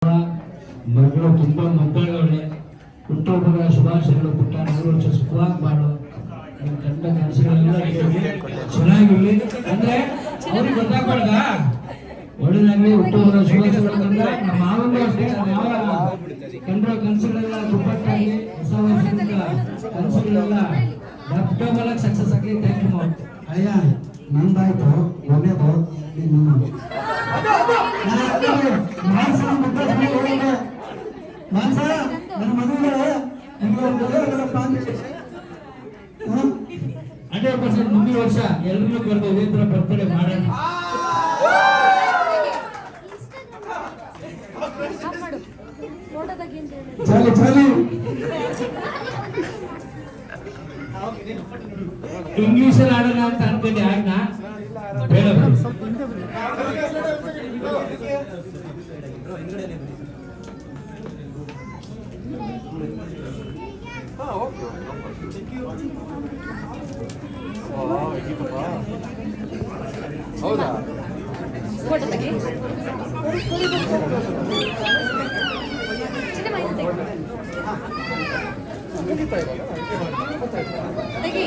ಮಗಳು ತುಂಬಾ ಮುದ್ದಾಗವಳೆ. ಹುಟ್ಟುಹಬ್ಬದ ಶುಭಾಶಯಗಳು. ಪುಟ್ಟ 100 ವರ್ಷ ಸುಖವಾಗಿ ಬಾಳು. ನಿಮ್ ಕಂಡ ಕನಸುಗಳೆಲ್ಲ ಚೆನ್ನಾಗಿರ್ಲಿ. ಅಂದ್ರೆ ಅವ್ರಿಗೆ ಗೊತ್ತಾಗ್ಬಾರ್ದ ಒಳ್ಳೆದಾಗ್ಲಿ. ಹುಟ್ಟುಹಬ್ಬದ ಶುಭಾಶಯಗಳು. ನಮ್ಮ ಮಾವಂಗೂ ಅಷ್ಟೇ ಯಾವ ಕಂಡ್ರ ಕನಸುಗಳೆಲ್ಲ ದುಪ್ಪಟ್ಟಾಗಿ ಹೊಸ ವರ್ಷದಿಂದ ಕನಸುಗಳೆಲ್ಲ ಡಬಲ್ ಸಕ್ಸಸ್ ಆಗಲಿ. Thank you. ಅಯ್ಯ ನಂದಾಯ್ತು ಒಳ್ಳೇದು. ಮಾನ್ಸ ನನ್ನ ಮದುವೆ 100% ಮುಂದಿನ ವರ್ಷ ಎಲ್ಲರೂ ಕರೆದು ಇದೇ ತರ ಬರ್ತಡೇ ಮಾಡೋಣ. ಚಾಲಿ ಚಾಲಿ ಇಂಗ್ಲಿಷಲ್ಲಿ ಆಡೋಣ ಅಂತ ಅನ್ಕೊಂಡೆ. ಆಡ್ನ ಬೇಡ ಹೌದಾ ತೆಗಿ